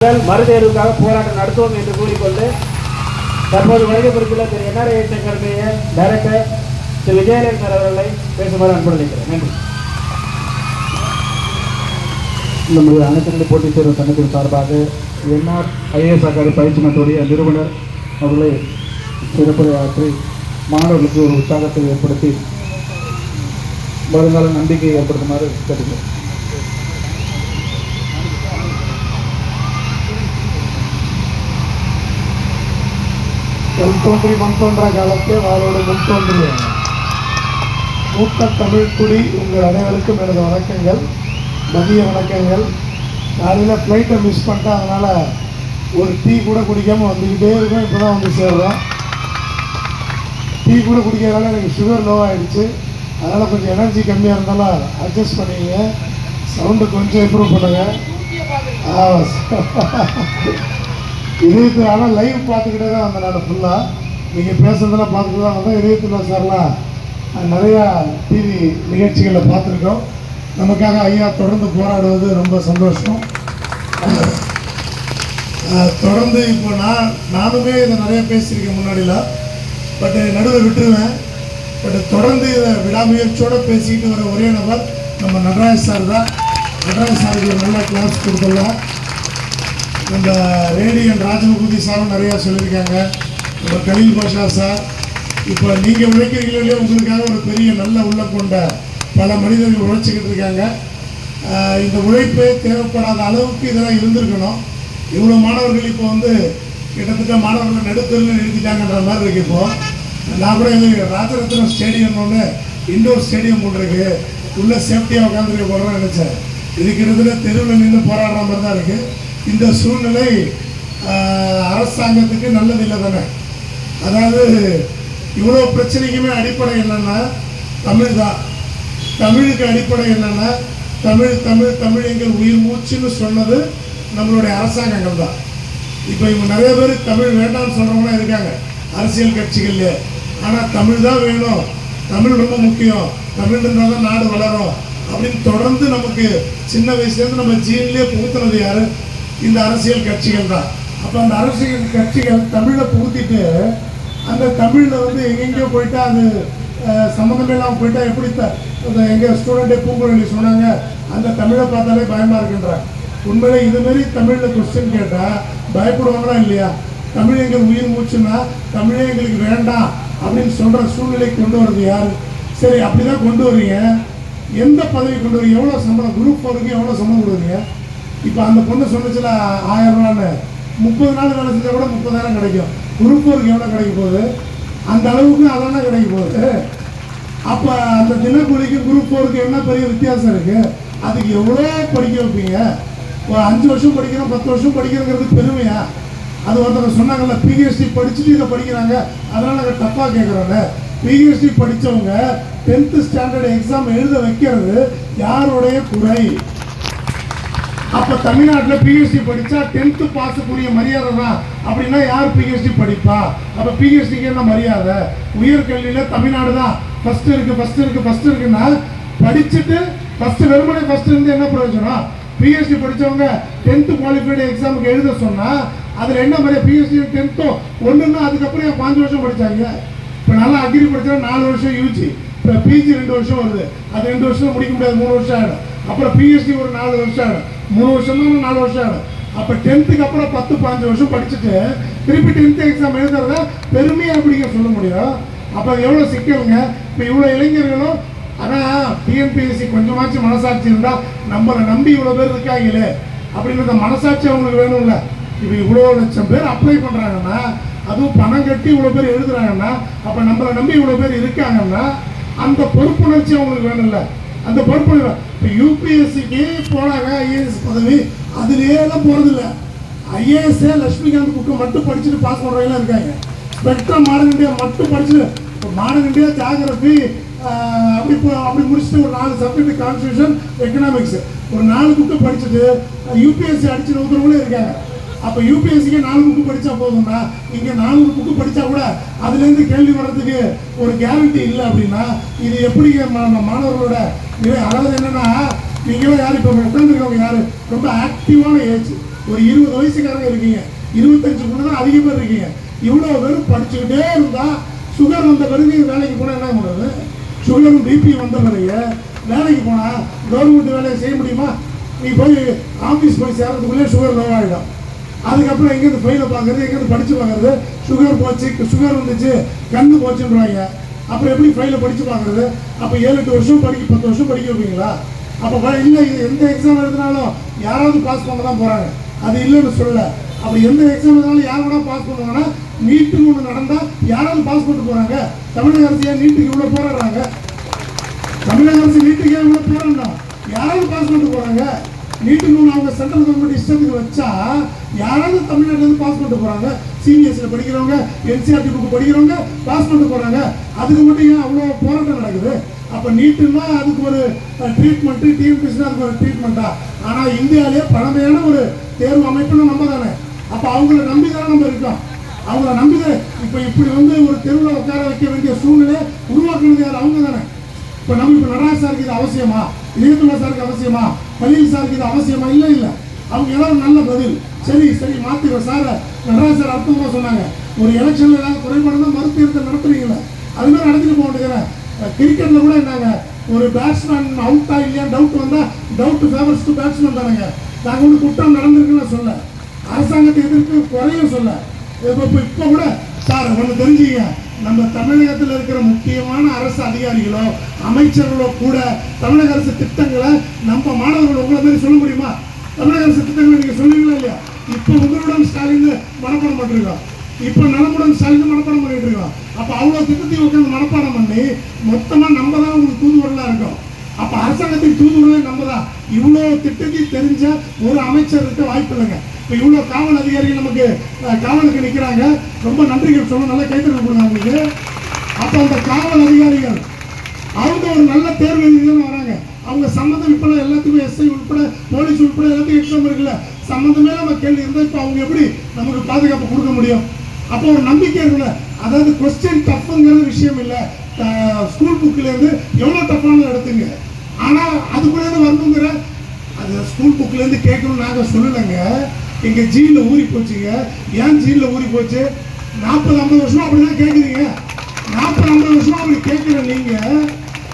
மறுதேர்வுக்காக போராட்டம் நடத்துவோம் என்று கூறிக்கொண்டு தற்போது வருகை பொறுப்புள்ள திரு NRA சங்கருடைய டைரக்டர் திரு விஜயலட்சுமி அவர்களை பேசுமாறு அன்பு அளிக்கிறேன். நன்றி. நம்முடைய அனைத்து போட்டித் தேர்வு சங்கத்தின் சார்பாக IAS அகாடமி பயிற்சி மையத்துடைய நிறுவனர் அவர்களை சிறப்புரையாற்றி மாணவர்களுக்கு ஒரு உற்சாகத்தை ஏற்படுத்தி வருங்கால நம்பிக்கையை ஏற்படுத்துமாறு கேட்டுக்கிறேன். தோன்றி மண் தோன்றா காலத்தை அவரோடு முன் தோன்றிய மூத்த தமிழ் குடி உங்கள் அனைவருக்கும் எனது வணக்கங்கள், மதிய வணக்கங்கள். காலையில் ஃப்ளைட்டை மிஸ் பண்ணிட்டேன், அதனால் ஒரு டீ கூட குடிக்காமல் வந்துக்கிட்டே இருக்கோம். இப்போ தான் வந்து சேர்றோம். டீ கூட குடிக்கிறதுனால எனக்கு சுகர் லோ ஆகிடுச்சு. அதனால் கொஞ்சம் எனர்ஜி கம்மியாக இருந்தாலும் அட்ஜஸ்ட் பண்ணிங்க. சவுண்டு கொஞ்சம் இம்ப்ரூவ் பண்ணுங்கள். இதயத்தில் ஆனால் லைவ் பார்த்துக்கிட்டே தான் வந்தேன் நான் ஃபுல்லாக. நீங்கள் பேசுறதெல்லாம் பார்த்துட்டு தான் வந்தேன். இதயத்தில் சார்லாம் நிறையா டிவி நிகழ்ச்சிகளில் பார்த்துருக்கோம். நமக்காக ஐயா தொடர்ந்து போராடுவது ரொம்ப சந்தோஷம். தொடர்ந்து இப்போ நானுமே இதை நிறைய பேசியிருக்கேன் முன்னாடிலாம், பட் நடுவில் விட்டுருவேன். பட் தொடர்ந்து இதை விடாமுயற்சியோடு பேசிக்கிட்டு வர ஒரே நபர் நம்ம நடராஜ் சார் தான். நடராஜ் சாருக்கு ஒரு நல்ல கிளாஸ் கொடுத்துடலாம். நம்ம ரேடியன் ராஜமுகுதி சாரும் நிறையா சொல்லியிருக்காங்க. நம்ம கலீல் பாஷா சார். இப்போ நீங்கள் உழைக்கிறீங்களே, உங்களுக்காக ஒரு பெரிய நல்ல உள்ளம் கொண்ட பல மனிதர்கள் உழைச்சிக்கிட்டு இருக்காங்க. இந்த உழைப்பே தேவைப்படாத அளவுக்கு இதெல்லாம் இருந்திருக்கணும். இவ்வளோ மாணவர்கள் இப்போ வந்து கிட்டத்தட்ட மாணவர்களை நடுத்தரில் நிறுத்திட்டாங்கன்ற மாதிரி இருக்குது. இப்போது நான் கூட எங்களுக்கு ராஜரத்னம் ஸ்டேடியம் ஒன்று இண்டோர் ஸ்டேடியம் ஒன்று இருக்குது, உள்ளே சேஃப்டியாக உட்காந்துருக்க போகிறோன்னு நினச்சேன். இது கிட்டத்தட்ட தெருவில் நின்று போராடுற மாதிரி தான் இருக்குது. இந்த சூழ்நிலை அரசாங்கத்துக்கு நல்லதில்லை தானே. அதாவது இவ்வளோ பிரச்சனைக்குமே அடிப்படை என்னென்னா தமிழ் தான். தமிழுக்கு அடிப்படை என்னென்னா தமிழ் தமிழ் தமிழ் எங்கள் உயிர் மூச்சுன்னு சொன்னது நம்மளுடைய அரசாங்கங்கள் தான். இப்போ இவங்க நிறைய பேர் தமிழ் வேண்டாம்னு சொல்கிறவங்களாம் இருக்காங்க அரசியல் கட்சிகள்லேயே. ஆனால் தமிழ் தான் வேணும், தமிழ் ரொம்ப முக்கியம், தமிழ் இருந்தால் தான் நாடு வளரும் அப்படின்னு தொடர்ந்து நமக்கு சின்ன வயசுலேருந்து நம்ம ஜீன்லேயே புகுத்துனது யார்? இந்த அரசியல் கட்சிகள் தான். அப்போ அந்த அரசியல் கட்சிகள் தமிழை புகுத்திட்டு அந்த தமிழில் வந்து எங்கெங்கேயோ போயிட்டா அது சம்மந்தமே இல்லாமல் போயிட்டா எப்படி எங்கள் ஸ்டூடெண்ட்டே பூங்குழலி சொன்னாங்க, அந்த தமிழை பார்த்தாலே பயமாக இருக்குன்றாங்க. உண்மையிலே இதுமாரி தமிழில் கொஸ்டின் கேட்டால் பயப்படுவாங்களா இல்லையா? தமிழ் எங்கள் உயிர் மூச்சுன்னா தமிழே எங்களுக்கு வேண்டாம் அப்படின்னு சொல்கிற சூழ்நிலை கொண்டு வர்றது யார்? சரி, அப்படி தான் கொண்டு வரீங்க. எந்த பதவி கொண்டு வரீங்க? எவ்வளோ சம்பளம்? குரூப் 4க்கு எவ்வளோ சம்பளம் கொடுக்குறீங்க? இப்போ அந்த பொண்ணு சொன்னச்சுல 1000 ரூபான்னு 30 நாள் வேலை செஞ்சால் கூட 30,000 கிடைக்கும். குரூப் 4க்கு எவ்வளோ கிடைக்க போகுது? அந்த அளவுக்கு அதானே கிடைக்க போகுது. அப்போ அந்த தினக்கூலிக்கு குரூப் 4க்கு என்ன பெரிய வித்தியாசம் இருக்குது? அதுக்கு எவ்வளோ படிக்க வைப்பீங்க? ஒரு 5 வருஷம் படிக்கிறோம், 10 வருஷம் படிக்கிறோங்கிறது பெருமையா? அது ஒருத்தர் சொன்னாங்கல்ல, PhD படிச்சுட்டு இதை படிக்கிறாங்க, அதனால் நாங்கள் தப்பாக கேட்குறோங்க. PhD படித்தவங்க 10th ஸ்டாண்டர்ட் எக்ஸாம் எழுத வைக்கிறது யாருடைய குறை? அப்போ தமிழ்நாட்டில் PhD படித்தா 10th பாஸுக்குரிய மரியாதை தான். அப்படின்னா யார் PhD படிப்பா? அப்போ PhDக்கு என்ன மரியாதை? உயர்கல்வியில் தமிழ்நாடு தான் ஃபஸ்ட்டு இருக்குன்னா படிச்சுட்டு ஃபஸ்ட்டு வெறுமனே ஃபஸ்ட்டு இருந்து என்ன பிரயோஜனம்? PhD படித்தவங்க 10th குவாலிஃபைடு எக்ஸாமுக்கு எழுத சொன்னால் அதில் என்ன மாதிரி PhD 10th ஒன்றுன்னா அதுக்கப்புறம் 5 வருஷம் படித்தாங்க. இப்போ நல்லா அக்ரி படித்தா 4 வருஷம் UG, இப்போ PG 2 வருஷம் வருது. அது 2 வருஷம் முடிக்க முடியாது, 3 வருஷம் ஆகிடும். அப்புறம் PhD ஒரு 4 வருஷம் ஆகிடும், 3 வருஷம் தான் 4 வருஷம் ஆகிடும். அப்போ 10th அப்புறம் 10-15 வருஷம் படிச்சுட்டு திருப்பி 10th எக்ஸாம் எழுதுறத பெருமையாக எப்படிங்க சொல்ல முடியும்? அப்போ அது எவ்வளோ சிக்கலுங்க. இப்போ இவ்வளோ இளைஞர்களும் ஆனால் TNPSC கொஞ்சமாச்சும் மனசாட்சி இருந்தால் நம்மளை நம்பி இவ்வளோ பேர் இருக்காங்களே அப்படின்றத மனசாட்சி அவங்களுக்கு வேணும்ல. இப்போ இவ்வளோ லட்சம் பேர் அப்ளை பண்ணுறாங்கன்னா, அதுவும் பணம் கட்டி இவ்வளோ பேர் எழுதுறாங்கன்னா, அப்போ நம்மளை நம்பி இவ்வளோ பேர் இருக்காங்கன்னா அந்த பொறுப்புணர்ச்சி அவங்களுக்கு வேணும்ல. அந்த பொறுப்புணர்வு இப்போ UPSCக்கு போனாங்க IAS பதவி, அதுலேயே எல்லாம் போகிறதில்ல. IAS லட்சுமிகாந்த் புக்கு மட்டும் படிச்சுட்டு பாஸ் பண்ணுறவங்களாம் இருக்காங்க. ஸ்பெக்ட்ரம் மாடர்ன் இந்தியா மட்டும் படிச்சுட்டு, இப்போ மாடர்ன் இந்தியா ஜாகிரபி அப்படி முடிச்சுட்டு ஒரு 4 சப்ஜெக்ட் கான்ஸ்டியூஷன் எக்கனாமிக்ஸ் ஒரு 4 புக்கு படிச்சுட்டு UPSC அடிச்சு நோக்கிறவங்களே இருக்காங்க. அப்போ UPSCக்கு 4 புக்கு படித்தா போதும்னா, இங்கே 400 புக்கு படித்தா கூட அதுலேருந்து கேள்வி வர்றதுக்கு ஒரு கேரண்டி இல்லை. அப்படின்னா இது எப்படி மாணவர்களோட அதாவது என்னென்னா, நீங்களும் யார் இப்போ உட்காந்துருக்கவங்க யார் ரொம்ப ஆக்டிவான ஏஜ் ஒரு 20 வயசுக்காரங்க இருக்கீங்க, 25 தான் அதிக பேர் இருக்கீங்க. இவ்வளோ பேரும் படிச்சுக்கிட்டே இருந்தால் சுகர் வந்த பிறகு வேலைக்கு போனால் என்ன பண்ணுறது? சுகரும் பிபி வந்த பிறகு வேலைக்கு போனால் கவர்மெண்ட் வேலையை செய்ய முடியுமா? நீ போய் ஆஃபீஸ் போய் சேர்றதுக்குள்ளே சுகர் லோ ஆகிடும். அதுக்கப்புறம் எங்கேருந்து ஃபைலை பார்க்குறது, எங்கேருந்து படித்து பார்க்குறது? சுகர் போச்சு, சுகர் வந்துச்சு, கண்ணு போச்சுன்றாங்க. அப்புறம் எப்படி ஃபைலை படித்து பார்க்குறது? அப்போ 7-8 வருஷம் 10 வருஷம் படிக்க வைப்பீங்களா? அப்போ இல்லை, இது எந்த எக்ஸாம் எழுதினாலும் யாராவது பாஸ் பண்ண தான் போகிறாங்க, அது இல்லைன்னு சொல்லலை. அப்படி எந்த எக்ஸாம் எழுதினாலும் யார் வேணால் பாஸ் பண்ணுவாங்கன்னா நீட்டுன்னு ஒன்று நடந்தால் யாராவது பாஸ் பண்ணிட்டு போகிறாங்க. தமிழக அரசு ஏன் நீட்டுக்கு இவ்வளோ போராடுறாங்க? தமிழக அரசு நீட்டுக்கு ஏன் இவ்வளோ போராடணும்? யாராவது பாஸ் பண்ணிட்டு போகிறாங்க. நீட்டுக்கு ஒன்று அவங்க சென்ட்ரல் கவர்மெண்ட் இஷ்டத்துக்கு வச்சா யாராவது தமிழ்நாட்டிலேருந்து பாஸ் பண்ணிட்டு போகிறாங்க. சிபிஎஸ்சியில் படிக்கிறவங்க, என்சிஆர்டி புக்கு படிக்கிறவங்க பாஸ் பண்ணிட்டு போகிறாங்க. அதுக்கு மட்டும் ஏன் அவ்வளோ போராட்டம் நடக்குது? அப்போ நீட்டுன்னா அதுக்கு ஒரு ட்ரீட்மெண்ட்டு, டிஎன்பிஎஸ்னா அதுக்கு ஒரு ட்ரீட்மெண்ட்டா? ஆனால் இந்தியாவிலேயே பழமையான ஒரு தேர்வு அமைப்புன்னு நம்ம தானே. அப்போ அவங்கள நம்பி தானே நம்ம இருக்கோம். அவங்கள நம்பி தான் இப்போ இப்படி ஒரு தெருவில் உட்கார வைக்க வேண்டிய சூழ்நிலை உருவாக்குனது யார்? அவங்க தானே. இப்போ நடராஜ் சாருக்கு இது அவசியமா? இதயத்துல்லா சாருக்கு அவசியமா? கலீல் சாருக்கு இது அவசியமா? இல்லை. அவங்க ஏதாவது நல்ல பதில், சரி மாற்றிடுவோம் சார். நடராஜ் சார் அர்த்தமாக சொன்னாங்க, ஒரு எலெக்ஷனில் ஏதாவது குறைபாடு தான் மறுத்தீர்த்தல் நடத்துறீங்களே, அதுமாதிரி நடத்திட்டு போக வேண்டியதானே. கிரிக்கெட்டில் கூட என்னங்க, ஒரு பேட்ஸ்மேன் அவுட்டா இல்லையா டவுட் வந்தால் டவுட் ஃபேவர்ஸ் டு பேட்ஸ்மேன் தானேங்க. நாங்கள் ஒன்று குற்றம் நடந்திருக்குன்னு சொல்ல, அரசாங்கத்தை எதிர்த்து குறையும் சொல்ல. இப்போ கூட சார் ஒன்று தெரிஞ்சுங்க, நம்ம தமிழகத்தில் இருக்கிற முக்கியமான அரசு அதிகாரிகளோ அமைச்சர்களோ கூட தமிழக அரசு திட்டங்களை நம்ம மாணவர்கள் உங்களை மாதிரி சொல்ல முடியுமா? தமிழக அரசு திட்டங்களை நீங்கள் சொல்லுவீங்களா இல்லையா? இப்போ உங்களுடன் ஸ்டாலின் மனப்பாடம் பண்ணிருக்கோம், இப்போ நலமுடன் ஸ்டாலின் மனப்பாடம் பண்ணிட்டு இருக்கோம். அப்போ அவ்வளோ திட்டத்தையும் உட்காந்து மனப்பாடம் பண்ணி மொத்தமாக நம்ம தான் உங்களுக்கு தூதுவரலாக இருக்கோம். அப்போ அரசாங்கத்தின் தூதுவரலே நம்ம தான். இவ்வளோ திட்டத்தையும் தெரிஞ்ச ஒரு அமைச்சர் இருக்க வாய்ப்பு இல்லைங்க. இப்போ இவ்வளோ காவல் அதிகாரிகள் நமக்கு காவலுக்கு நிற்கிறாங்க, ரொம்ப நன்றிகள் சொல்ல, நல்லா கைத்தறி கொடுங்க அவங்களுக்கு. அப்போ அந்த காவல் அதிகாரிகள் அவங்க ஒரு நல்ல தேர்வு எழுதிதான் வராங்க. அவங்க சம்மந்தம் இப்போ எல்லாத்துக்கும் எஸ்ஐ உட்பட போலீஸ் உட்பட எல்லாத்துக்கும் எக்ஸாம் இருக்குல்ல, சம்மந்தமே நம்ம கேள்வி இருந்தால் இப்போ அவங்க எப்படி நமக்கு பாதுகாப்பு கொடுக்க முடியும்? அப்போ ஒரு நம்பிக்கை இருக்குல்ல. அதாவது கொஸ்டின் டஃப்ங்கிற விஷயம் இல்லை, ஸ்கூல் புக்கிலேருந்து எவ்வளோ டஃப்பானது எடுத்துங்க, ஆனால் அதுக்குள்ளேருந்து வரணுங்கிற அது ஸ்கூல் புக்கிலேருந்து கேட்கணும்னு நாங்கள் சொல்லலைங்க. எங்கள் ஜீனில் ஊறி போச்சுங்க. ஏன் ஜீனில் ஊறி போச்சு? 40-50 வருஷமா அப்படி தான் கேட்குறீங்க. 40-50 வருஷமா அப்படி கேட்குற நீங்கள்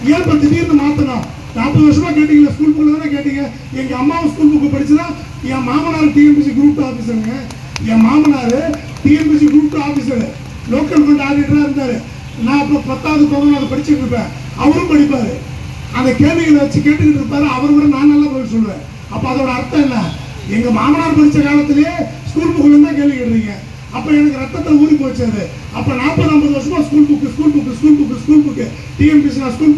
ஏன் இப்போ திடீர்னு மாற்றணும்? 40 வருஷமா கேட்டீங்களா? ஸ்கூல் புக்கில் தானே கேட்டீங்க. எங்கள் அம்மாவும் ஸ்கூல் புக்கு படிச்சுதான். என் மாமனார் டிஎன்பிசி குரூப் 2 ஆஃபீஸருங்க. என் மாமனார் TNPSC group 2 officer, local fund ஆடிட்டராக இருந்தார். நான் இப்போ 10வது 11வது படிச்சுட்டு இருப்பேன், அவரும் படிப்பார். அந்த கேள்விகளை வச்சு கேட்டுக்கிட்டு இருப்பாரு, அவர் கூட நான் நல்லா பதில் சொல்லுவேன். அப்போ அதோட அர்த்தம் என்ன? எங்கள் மாமனார் படித்த காலத்திலேயே ஸ்கூல் புக்கில் தான் கேள்வி கேட்டுறீங்க. அப்போ எனக்கு ரத்தத்தில் ஊறி போச்சு அது. அப்போ 40-50 வருஷமா school book TNPSC school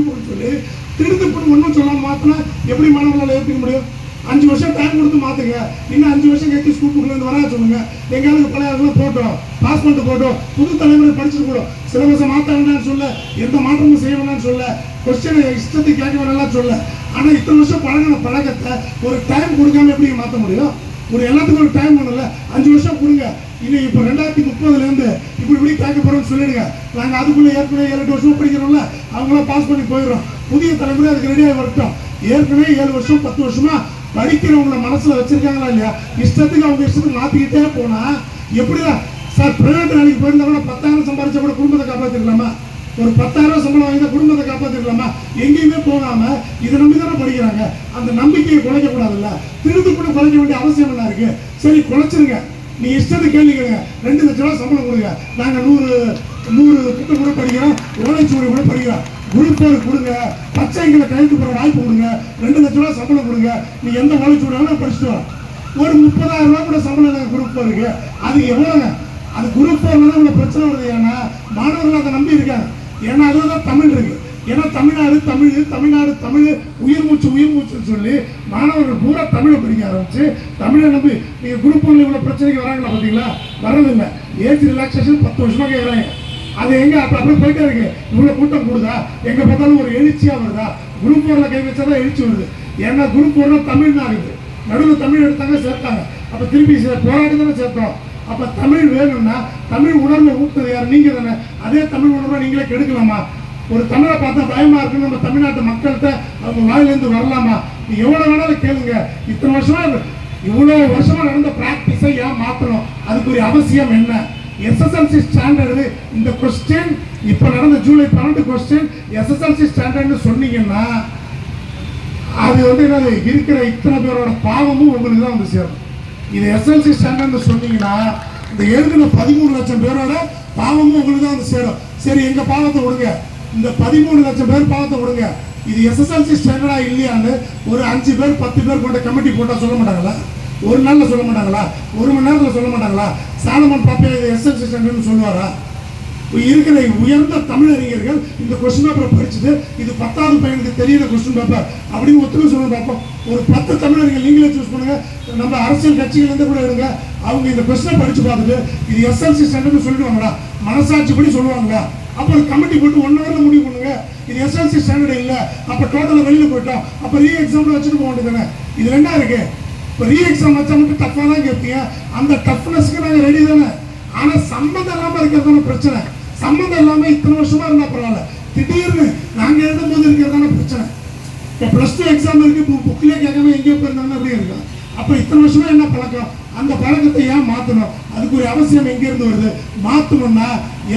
book சொல்லி திருத்து பண்ணி ஒன்றும் சொல்லாமல் மாற்றினா எப்படி மாணவர்களால் ஏற்றுக்க முடியும்? 5 வருஷம் டைம் கொடுத்து மாற்றுங்க. இன்னும் 5 வருஷம் கழிச்சு ஸ்கூல் புக்கிலேருந்து வரா சொல்லுங்க. எங்களுக்கு பழைய ஆளுங்களும் போட்டோம், பாஸ் பண்ணிட்டு போட்டோம், புது தலைமுறை படிச்சுட்டு போட்டோம். சிலபஸை மாற்ற வேண்டாம்னு சொல்ல, எந்த மாற்றமும் செய்ய வேண்டாம்னு சொல்ல, கொஸ்டினை இஷ்டத்துக்கு கேட்க வேணாம்னு சொல்ல. ஆனால் இத்தனை வருஷம் பழகின பழக்கத்தை ஒரு டைம் கொடுக்காம எப்படி மாற்ற முடியும்? ஒரு எல்லாத்துக்கும் ஒரு டைம் பண்ணல. 5 வருஷம் கொடுங்க. இன்னும் இப்போ 2030 இப்படி கேட்க போகிறோம்னு சொல்லிடுங்க. நாங்கள் அதுக்குள்ளே ஏற்கனவே 7-8 வருஷம் படிக்கிறோம்ல, அவங்களாம் பாஸ் பண்ணி போயிடுறோம். புதிய தலைமுறை அதுக்கு ரெடியாக வரட்டும். ஏற்கனவே 7 வருஷம் 10 வருஷமா படிக்கிறவங்களை மனசில் வச்சிருக்காங்களா இல்லையா? இஷ்டத்துக்கு அவங்க இஷ்டத்துக்கு மாற்றிக்கிட்டே போனால் எப்படிதான் சார்? பிரைவேட் வேலைக்கு போயிருந்தா கூட 10,000 சம்பாதிச்சா கூட குடும்பத்தை காப்பாற்றிருக்கலாமா? ஒரு 10,000 சம்பளம் வாங்கி குடும்பத்தை காப்பாற்றிருக்கலாமா? எங்கேயுமே போகாமல் இதை நம்பி தானே படிக்கிறாங்க. அந்த நம்பிக்கையை குலைக்கக்கூடாதுல்ல. திருத்து கூட குலைக்க வேண்டிய அவசியம் என்ன இருக்கு? சரி குலைச்சிருங்க, நீ இஷ்டத்தை கேள்விக்கிறங்க. 2 லட்ச ரூபா சம்பளம் கொடுங்க, நாங்கள் 100 புக்கு கூட படிக்கிறோம், ஓலைச்சுவடி கூட படிக்கிறோம். குரூப் 4 கொடுங்க, பச்சைங்களை கையெழுத்து போகிற வாய்ப்பு கொடுங்க, 2 லட்ச ரூபா சம்பளம் கொடுங்க. நீ எந்த ஓலைச்சுவடி வேணாலும் படிச்சுட்டு வா. ஒரு 30,000 ரூபா கூட சம்பளம் நாங்கள் குரூப் 4 அது எவ்வளோங்க? அது குரூப் 4 தான் இவ்வளோ பிரச்சனை வருது. ஏன்னா மாணவர்கள் அதை நம்பி இருக்காங்க. ஏன்னா அதுதான் தமிழ் இருக்கு. ஏன்னா தமிழ்நாடு தமிழ் உயிர் மூச்சுன்னு சொல்லி மாணவர்கள் பூரா தமிழை படிக்க ஆரம்பிச்சு தமிழை நம்பி நீங்கள் குரூப் 1 இவ்வளோ பிரச்சனைக்கு வராங்களா? பார்த்தீங்களா? வர்றதில்லை. ஏஜ் ரிலாக்ஸேஷன் 10 வருஷமாக கேட்குறாங்க. அது எங்கே அப்படியே போயிட்டே இருக்கு. இவ்வளோ கூட்டம் கூடுதா? எங்கே பார்த்தாலும் ஒரு எழுச்சியாக வருதா? குரூப் 4 கை வச்சா தான் எழுச்சி வருது. ஏன்னா குரூப் 4 தமிழ் தான் இருக்குது. நடுவில் தமிழ் எடுத்தாங்க, சேர்த்தாங்க. அப்போ திருப்பி போராடி தானே சேர்த்தோம். அப்போ தமிழ் வேணும்னா தமிழ் உணர்வை ஊட்டுறது யார்? நீங்கள் தானே. அதே தமிழ் உணர்வை நீங்களே கெடுக்கலாமா? ஒரு தமிழை பார்த்தா பயமா இருக்குன்னு நம்ம தமிழ்நாட்டு மக்கள்கிட்ட அவங்க வாயிலேருந்து வரலாமா? எவ்வளோ வேணாலும் கேளுங்க. இத்தனை வருஷமா இவ்வளவு வருஷமா நடந்த பிராக்டிஸை ஏன் மாற்றணும்? அதுக்குரிய அவசியம் என்ன? எஸ்எஸ்எல்சி ஸ்டாண்டர்டு இந்த கொஸ்டின் இப்போ நடந்த ஜூலை 12 கொஸ்டின் எஸ்எஸ்எல்சி ஸ்டாண்டர்ட்னு சொன்னீங்கன்னா அது என்னது இருக்கிற இத்தனை பேரோட பாவமும் உங்களுக்கு தான் வந்து சேரும். இது எஸ்எல்சி ஸ்டாண்டர்ட்னு சொன்னீங்கன்னா இந்த எழுதின 13 லட்சம் பேரோட பாவமும் உங்களுக்கு தான் வந்து சேரும். சரி, எங்க பாவத்தை விடுங்க, இந்த 13 லட்சம் பேர் பாவத்தை விடுங்க. இது எஸ்எஸ்எல்சி ஸ்டாண்டர்டா இல்லையான்னு ஒரு 5 பேர் 10 பேர் கொண்ட கமிட்டி போட்டால் சொல்ல மாட்டாங்களா? ஒரு நாளில் சொல்ல மாட்டாங்களா? ஒரு மணி நேரத்தில் சொல்ல மாட்டாங்களா? சாலமன் பாப்பையா இது எஸ்எல்சி ஸ்டாண்டர்ட்னு சொல்லுவாரா? இருக்கிற உயர்ந்த தமிழறிஞர்கள் இந்த கொஸ்டின் பேப்பரை படிச்சுட்டு இது 10வது பையனுக்கு தெரியல கொஸ்டின் பேப்பர் அப்படின்னு ஒத்துக்க சொல்லுங்க பார்ப்போம். ஒரு 10 தமிழறிஞர்கள் நீங்களே சூஸ் பண்ணுங்க, நம்ம அரசியல் கட்சிகள்லேருந்து கூட எடுங்க. அவங்க இந்த கொஸ்டினை படிச்சு பார்த்துட்டு இது எஸ்எல்சி ஸ்டாண்டர்ட்னு சொல்லிடுவாங்களா? மனசாட்சிப்படி சொல்லுவாங்களா? அப்போ ஒரு கமிட்டி போட்டு 1 ஹவர்ல முடிவு பண்ணுங்க. இது எஸ்எல்சி ஸ்டாண்டர்ட் இல்லை, அப்போ டோட்டலாக வெளியில் போயிட்டோம், அப்போ ரீ எக்ஸாம்ல வச்சுட்டு போக வேண்டியதானே? இது ரெண்டா இருக்கு. இப்போ ரீ எக்ஸாம் வச்சா மட்டும் டஃப்பாக தான் கேட்பீங்க, அந்த டஃப்னஸ்க்கு நாங்கள் ரெடி தானே. ஆனால் சம்மந்தம் இல்லாமல் இருக்கிறதான பிரச்சனை. சம்மந்தம் இல்லாமல் இத்தனை வருஷமா இருந்தால் பரவாயில்ல, திடீர்னு நாங்கள் எழுதும் போது இருக்கிறதான பிரச்சனை. இப்போ +2 எக்ஸாம் இருக்கு, புக்கிலே கேட்காம எங்கேயோ போயிருந்தாங்க அப்படி இருக்கும். அப்போ இத்தனை வருஷமா என்ன பழக்கம்? அந்த பழக்கத்தை ஏன் மாற்றணும்? அதுக்கு ஒரு அவசியம் எங்கேருந்து வருது? மாற்றணும்னா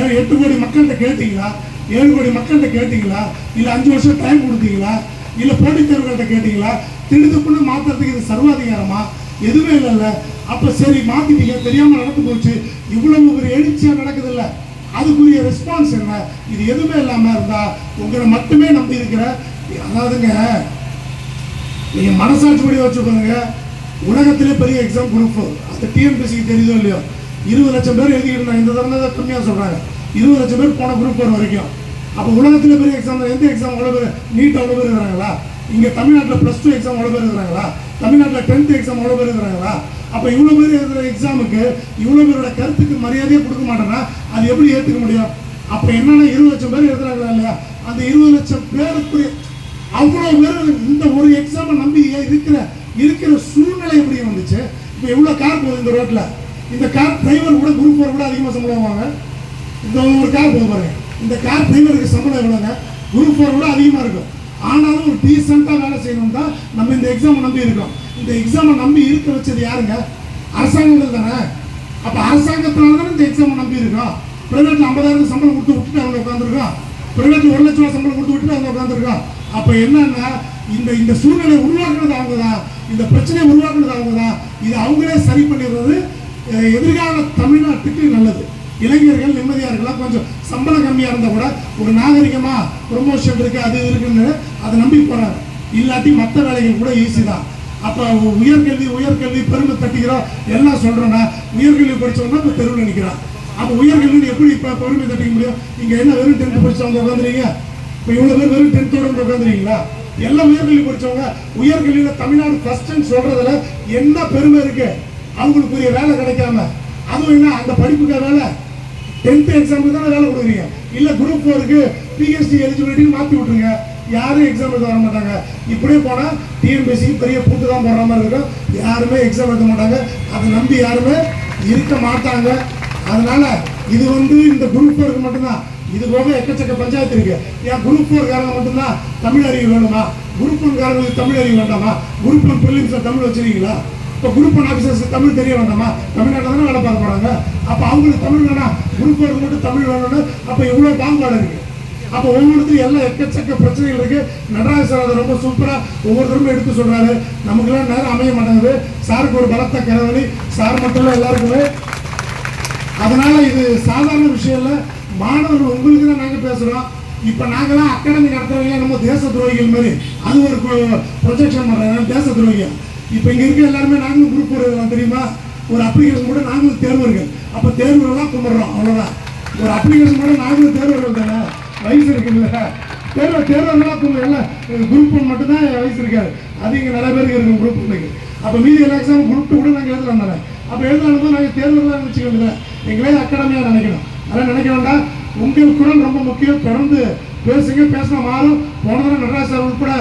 8 கோடி மக்கள்கிட்ட கேட்டீங்களா? 7 கோடி மக்கள்கிட்ட கேட்டீங்களா? இல்லை 5 வருஷம் டைம் கொடுத்தீங்களா? இல்லை போட்டித் தேர்வுகள்கிட்ட கேட்டீங்களா? திடுதுப்புன்னு மாற்றுறதுக்கு இது சர்வாதிகாரமா? எதுவுமே இல்லைல்ல. அப்போ சரி மாற்றிட்டீங்க, தெரியாமல் நடந்து போச்சு, இவ்வளவு ஒரு எழுச்சியாக நடக்குது இல்லை, அதுக்குரிய ரெஸ்பான்ஸ் என்ன? இது எதுவுமே இல்லாமல் இருந்தால் உங்களை மட்டுமே நம்பி இருக்கிற, அதாவதுங்க நீங்கள் மனசாட்சிப்படி வச்சுக்கோங்க. உலகத்திலே பெரிய எக்ஸாம் குரூப் அது டிஎன்பிசிக்கு தெரியுதோ இல்லையோ, 20 லட்சம் பேர் எழுதிக்கிட்டு இந்த தடவை தான் கம்மியாக சொல்கிறாங்க. 20 லட்சம் பேர் போன குரூப் 1 வரைக்கும். அப்போ உலகத்திலே பெரிய எக்ஸாம் எந்த எக்ஸாம் அவ்வளோ பேர்? நீட் அவ்வளோ பேர் இருக்கிறாங்களா? இங்கே தமிழ்நாட்டில் +2 எக்ஸாம் அவ்வளோ பேர் இருக்கிறாங்களா? தமிழ்நாட்டில் 10th எக்ஸாம் அவ்வளோ பேர் இருக்கிறாங்களா? அப்போ இவ்வளோ பேர் எழுதுகிற எக்ஸாமுக்கு இவ்வளோ பேரோட கருத்துக்கு மரியாதையே கொடுக்க மாட்டேன்னா அது எப்படி ஏற்றுக்க முடியும்? அப்போ என்னன்னா 20 லட்சம் பேர் எழுதுறாங்களா இல்லையா? அந்த 20 லட்சம் பேருக்கு அவ்வளோ பேர் இந்த ஒரு எக்ஸாமை நம்பி இருக்கிற சூழ்நிலை எப்படி வந்துச்சு? இப்போ எவ்வளோ கார் போகுது இந்த ரோட்டில்? இந்த கார் டிரைவர் கூட குரூப் 4 கூட அதிகமாக சம்பளம் வாங்க. இந்த ஒரு கார் போகுது பாருங்க, இந்த கார் டிரைவருக்கு சம்பளம் எவ்வளோங்க? குரூப் 4 கூட அதிகமாக இருக்கும். ஆனாலும் ஒரு டீசெண்டாக வேலை செய்யணும் தான் நம்ம இந்த எக்ஸாமை நம்பி இருக்கோம். இந்த எக்ஸாமை நம்பி இருக்க வச்சது யாருங்க? அரசாங்கங்கள் தானே. அப்போ அரசாங்கத்தினால தானே இந்த எக்ஸாமை நம்பி இருக்கோம். பிரைவேட்டில் 50,000 சம்பளம் கொடுத்து விட்டுட்டு அவங்க உட்காந்துருக்கோம், பிரைவேட்டில் 1 லட்சம் ரூபா சம்பளம் கொடுத்து விட்டுட்டு அவங்க உட்காந்துருக்கோம். அப்போ என்னன்னா இந்த சூழ்நிலை உருவாக்குறது அவங்க தான், இந்த பிரச்சனையை உருவாக்குறது அவங்க தான். இது அவங்களே சரி பண்ணிடுறது எதிர்கால தமிழ்நாட்டுக்கு நல்லது. இளைஞர்கள் நிம்மதியாக இருக்கலாம், கொஞ்சம் சம்பளம் கம்மியாக இருந்தால் கூட ஒரு நாகரிகமாக ப்ரொமோஷன் இருக்குது அது இருக்குன்னு அதை நம்பி போகிறாங்க. இல்லாட்டி மற்ற வேலைகள் கூட ஈஸி தான். அப்போ உயர்கல்வி பெருமை தட்டிக்கிறோம் எல்லாம் சொல்கிறோன்னா, உயர்கல்வி படித்தவங்க இப்போ தெருவில் நிற்கிறான். அப்போ உயர்கல்வின்னு எப்படி இப்போ பெருமை தட்டிக்க முடியும்? இங்கே என்ன வெறும் 10th படித்தவங்க உட்காந்துறீங்க? இப்போ இவ்வளோ பேர் வெறும் 10th உட்காந்துறீங்களா? எல்லாம் உயர்கல்வி படித்தவங்க. உயர்கல்வியில் தமிழ்நாடு ஃபர்ஸ்ட்னு சொல்கிறதுல என்ன பெருமை இருக்குது? அவங்களுக்குரிய வேலை கிடைக்காம, அதுவும் என்ன அந்த படிப்புக்கு வேலை? 10th எக்ஸாமுக்கு தானே வேலை கொடுக்குறீங்க. இல்லை குரூப் 4க்கு பிஹெச்டி எலிஜிபிலிட்டின்னு மாற்றி விட்ருங்க, யாரும் எக்ஸாம் எழுத வர மாட்டாங்க. இப்படியே போனால் டிஎன்பிசிக்கு பெரிய பூட்டு தான் போடுற மாதிரி இருக்கும், யாருமே எக்ஸாம் எழுத மாட்டாங்க, அதை நம்பி யாருமே இருக்க மாட்டாங்க. அதனால இது இந்த குரூப் 4க்கு மட்டும்தான். இது போக எக்கச்சக்க பஞ்சாயத்து இருக்கு. ஏன் குரூப் 4 காரங்க மட்டும்தான் தமிழ் அறிவு வேணுமா? குரூப் 1 காரங்களுக்கு தமிழ் அறிவு வேண்டாமா? குரூப் 1 பிரிலிம்ஸ்ல தமிழ் வச்சிருக்கீங்களா? இப்போ குரூப் 1 ஆஃபீஸர்ஸ் தமிழ் தெரிய வேண்டாமா? தமிழ்நாட்டில் தானே வேலை பார்க்க போறாங்க. அப்போ அவங்களுக்கு தமிழ் வேணாம், குரூப் 4 மட்டும் தமிழ் வேணும்னு அப்போ இவ்வளோ பாகுபாடு இருக்கு. அப்போ ஒவ்வொருத்தரும் எல்லாம் எக்கச்சக்க பிரச்சனைகள் இருக்கு. நடராஜ் சார் அதை ரொம்ப சூப்பரா ஒவ்வொருத்தரும் எடுத்து சொல்றாரு. நமக்குலாம் நேரம் அமைய மாட்டேங்குது. சாருக்கு ஒரு பலத்த கரவழி, சார் மட்டும் இல்லை எல்லாருக்குமே. அதனால இது சாதாரண விஷயம் இல்லை. மாணவர்கள் உங்களுக்கு தான் நாங்கள் பேசுகிறோம். இப்போ நாங்களாம் அகாடமி நடத்துறவங்க நம்ம தேச துரோகிகள் மாதிரி அது ஒரு ப்ரொஜெக்ஷன் பண்ணுறாங்க, தேச துரோகிகள். இப்போ இங்கே இருக்க எல்லாருமே நாங்களும் குரூப் போடுறோம் தெரியுமா? ஒரு அப்ளிகேஷன் கூட நாங்களும் தேர்வர்கள். அப்போ தேர்வுகள்லாம் கும்பிட்றோம், அவ்வளோதான். ஒரு அப்ளிகேஷன் கூட நாங்களும் தேர்வர்கள் தானே, வயசு இருக்குல்ல. தேர்வர்களாக கும்பிட எல்லாம் குரூப் 1 மட்டும்தான் வயசு இருக்காது, அது இங்கே நிறைய பேருக்கு இருக்கும் குரூப் 1க்கு. அப்போ மீதி எல்லா எக்ஸாமும் குரூப் 2 கூட நாங்கள் எழுதலாம் தானே. அப்போ எழுதலாம் நாங்கள் தேர்வுகளாக நினச்சிக்க வேண்டியது, எங்களே அகாடமியாக நினைக்கணும். அதெல்லாம் நினைக்க வேண்டாம். உங்கள் குரல் ரொம்ப முக்கியம். தொடர்ந்து பேசுங்க, பேசினா மாறும். போன தடவை நடராஜ் சார் உட்பட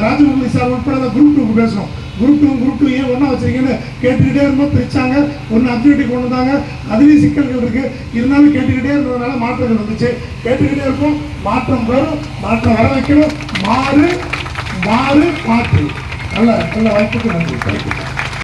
ராஜமுகுதி சார் உட்பட குரூப் 2க்கு பேசணும். குரூப் 2 ஏன் ஒன்றா வச்சிருக்கீங்கன்னு கேட்டுக்கிட்டே இருந்தோம். பிரிச்சாங்க, ஒன்று அப்டேட்டுக்கு கொண்டு வந்தாங்க, அதுலேயும் சிக்கல்கள் இருக்குது. இருந்தாலும் கேட்டுக்கிட்டே இருந்ததுனால மாற்றங்கள் வந்துச்சு. கேட்டுக்கிட்டே இருக்கும், மாற்றம் வரும், மாற்றம் வர வைக்கணும். மாறு மாற்று. நல்ல நல்ல வாய்ப்புக்கு நன்றி.